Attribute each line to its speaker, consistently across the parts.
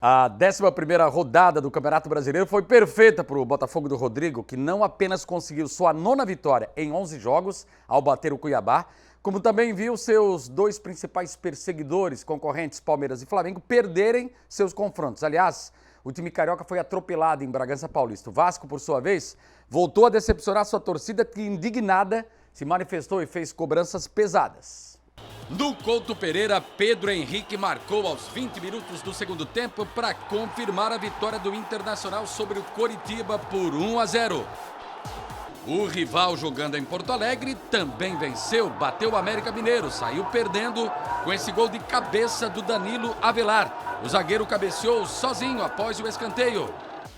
Speaker 1: A 11ª rodada do Campeonato Brasileiro foi perfeita para o Botafogo do Rodrigo, que não apenas conseguiu sua 9ª vitória em 11 jogos ao bater o Cuiabá, como também viu seus dois principais perseguidores, concorrentes Palmeiras e Flamengo, perderem seus confrontos. Aliás, o time carioca foi atropelado em Bragança Paulista. O Vasco, por sua vez, voltou a decepcionar sua torcida, que indignada se manifestou e fez cobranças pesadas.
Speaker 2: No Couto Pereira, Pedro Henrique marcou aos 20 minutos do segundo tempo para confirmar a vitória do Internacional sobre o Coritiba por 1-0. O rival, jogando em Porto Alegre, também venceu, bateu o América Mineiro, saiu perdendo com esse gol de cabeça do Danilo Avelar. O zagueiro cabeceou sozinho após o escanteio.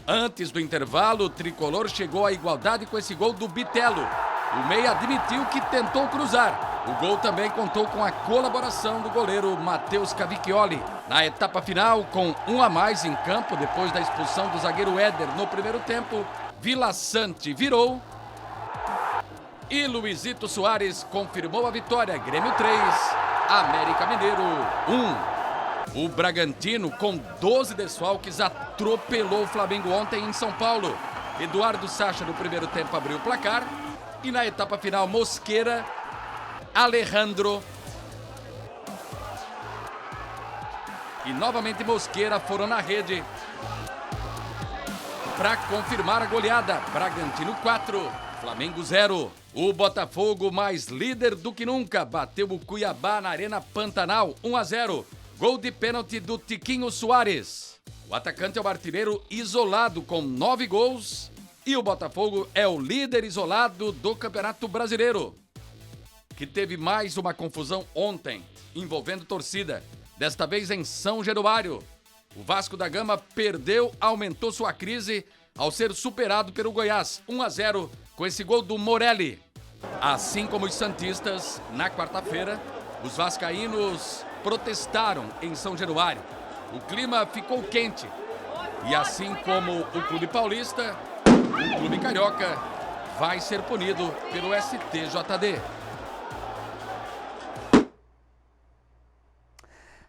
Speaker 2: Antes do intervalo, o tricolor chegou à igualdade com esse gol do Bitelo. O meia admitiu que tentou cruzar. O gol também contou com a colaboração do goleiro Matheus Cavicchioli. Na etapa final, com um a mais em campo, depois da expulsão do zagueiro Éder no primeiro tempo, Vila Sante virou e Luizito Soares confirmou a vitória. Grêmio 3, América Mineiro 1. O Bragantino, com 12 desfalques, atropelou o Flamengo ontem em São Paulo. Eduardo Sacha no primeiro tempo abriu o placar. E na etapa final, Mosquera, Alejandro e novamente Mosquera foram na rede para confirmar a goleada. Bragantino 4, Flamengo 0. O Botafogo, mais líder do que nunca, bateu o Cuiabá na Arena Pantanal 1-0. Gol de pênalti do Tiquinho Soares. O atacante é o artilheiro isolado com 9 gols. E o Botafogo é o líder isolado do Campeonato Brasileiro, que teve mais uma confusão ontem, envolvendo torcida, desta vez em São Januário. O Vasco da Gama perdeu, aumentou sua crise ao ser superado pelo Goiás, 1-0, com esse gol do Morelli. Assim como os santistas, na quarta-feira, os vascaínos protestaram em São Januário. O clima ficou quente e assim como o Clube Paulista, o Clube Carioca vai ser punido pelo STJD.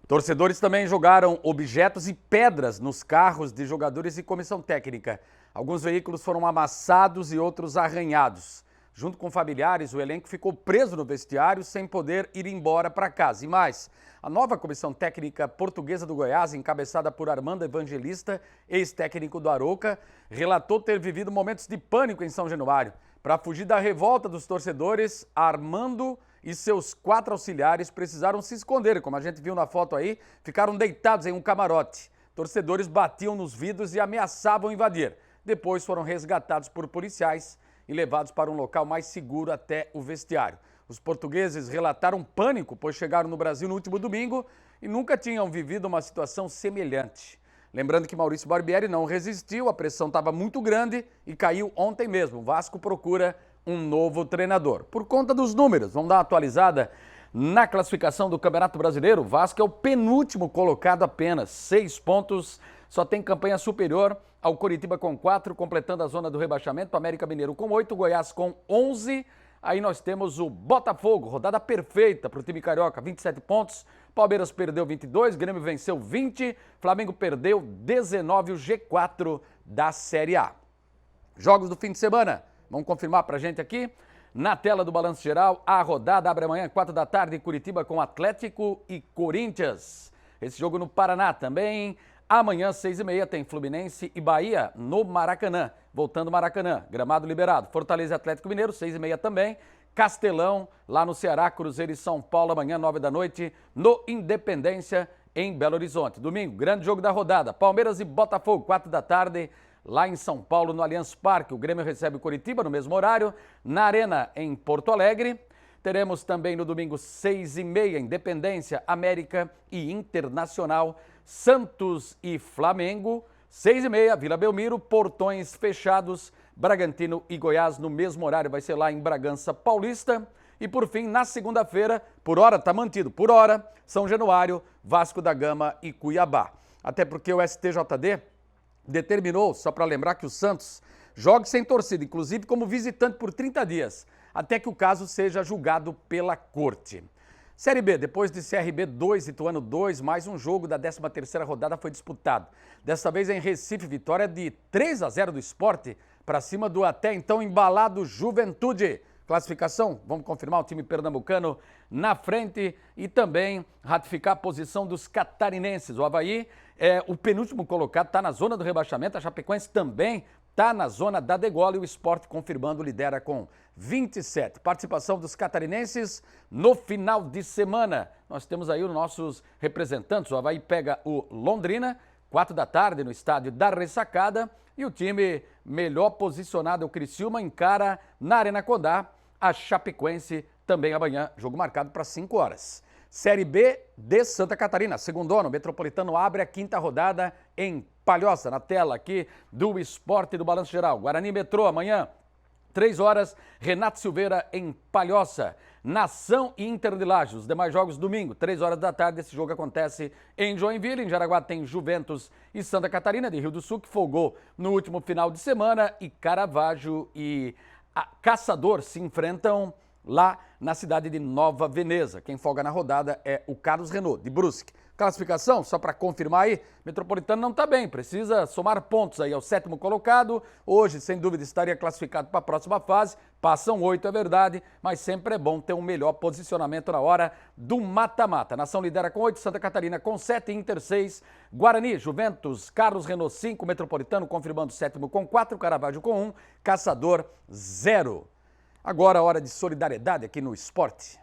Speaker 1: Torcedores também jogaram objetos e pedras nos carros de jogadores e comissão técnica. Alguns veículos foram amassados e outros arranhados. Junto com familiares, o elenco ficou preso no vestiário sem poder ir embora para casa. E mais, a nova comissão técnica portuguesa do Goiás, encabeçada por Armando Evangelista, ex-técnico do Arouca, relatou ter vivido momentos de pânico em São Januário. Para fugir da revolta dos torcedores, Armando e seus 4 auxiliares precisaram se esconder. Como a gente viu na foto aí, ficaram deitados em um camarote. Torcedores batiam nos vidros e ameaçavam invadir. Depois foram resgatados por policiais e levados para um local mais seguro até o vestiário. Os portugueses relataram pânico, pois chegaram no Brasil no último domingo e nunca tinham vivido uma situação semelhante. Lembrando que Maurício Barbieri não resistiu, a pressão estava muito grande e caiu ontem mesmo. O Vasco procura um novo treinador. Por conta dos números, vamos dar uma atualizada na classificação do Campeonato Brasileiro. O Vasco é o penúltimo colocado, apenas 6 pontos, só tem campanha superior ao Coritiba com 4, completando a zona do rebaixamento, América Mineiro com 8, Goiás com 11. Aí nós temos o Botafogo, rodada perfeita para o time carioca, 27 pontos. Palmeiras perdeu 22, Grêmio venceu 20, Flamengo perdeu 19, o G4 da Série A. Jogos do fim de semana, vamos confirmar para a gente aqui. Na tela do Balanço Geral, a rodada abre amanhã, 4 da tarde, em Curitiba com Atlético e Corinthians. Esse jogo no Paraná também. Amanhã, 6h30, tem Fluminense e Bahia no Maracanã. Voltando Maracanã, gramado liberado. Fortaleza e Atlético Mineiro, 6h30 também. Castelão, lá no Ceará, Cruzeiro e São Paulo, amanhã, 9 da noite, no Independência, em Belo Horizonte. Domingo, grande jogo da rodada. Palmeiras e Botafogo, 4 da tarde, lá em São Paulo, no Allianz Parque. O Grêmio recebe o Coritiba no mesmo horário. Na Arena, em Porto Alegre. Teremos também no domingo, 6h30, Independência, América e Internacional, Santos e Flamengo. 6h30, Vila Belmiro, portões fechados, Bragantino e Goiás no mesmo horário, vai ser lá em Bragança Paulista. E por fim, na segunda-feira, por hora está mantido, por hora, São Januário, Vasco da Gama e Cuiabá. Até porque o STJD determinou, só para lembrar, que o Santos jogue sem torcida, inclusive como visitante por 30 dias, até que o caso seja julgado pela corte. Série B, depois de CRB 2 e Ituano 2, mais um jogo da 13ª rodada foi disputado. Desta vez em Recife, vitória de 3-0 do Sport para cima do até então embalado Juventude. Classificação, vamos confirmar o time pernambucano na frente e também ratificar a posição dos catarinenses. O Avaí é o penúltimo colocado, está na zona do rebaixamento, a Chapecoense também está na zona da degola e o Sport, confirmando, lidera com 27. Participação dos catarinenses no final de semana. Nós temos aí os nossos representantes. O Avaí pega o Londrina, 4 da tarde no estádio da Ressacada. E o time melhor posicionado, o Criciúma, encara na Arena Condá a Chapecoense também amanhã. Jogo marcado para 5 horas. Série B de Santa Catarina, segundona, o Metropolitano abre a 5ª rodada em Palhoça, na tela aqui do Esporte do Balanço Geral. Guarani Metrô, amanhã, 3 horas, Renato Silveira em Palhoça. Nação e Inter de Lages, os demais jogos domingo, 3 horas da tarde, esse jogo acontece em Joinville. Em Jaraguá tem Juventus e Santa Catarina, de Rio do Sul, que folgou no último final de semana, e Caravaggio e Caçador se enfrentam lá na cidade de Nova Veneza. Quem folga na rodada é o Carlos Renault, de Brusque. Classificação, só para confirmar aí, Metropolitano não está bem, precisa somar pontos aí ao 7º colocado. Hoje, sem dúvida, estaria classificado para a próxima fase. Passam 8, é verdade, mas sempre é bom ter um melhor posicionamento na hora do mata-mata. Nação lidera com 8, Santa Catarina com 7, Inter 6, Guarani, Juventus, Carlos Renault 5, Metropolitano confirmando o 7º com 4, Caravaggio com 1, Caçador 0. Agora a hora de solidariedade aqui no Esporte.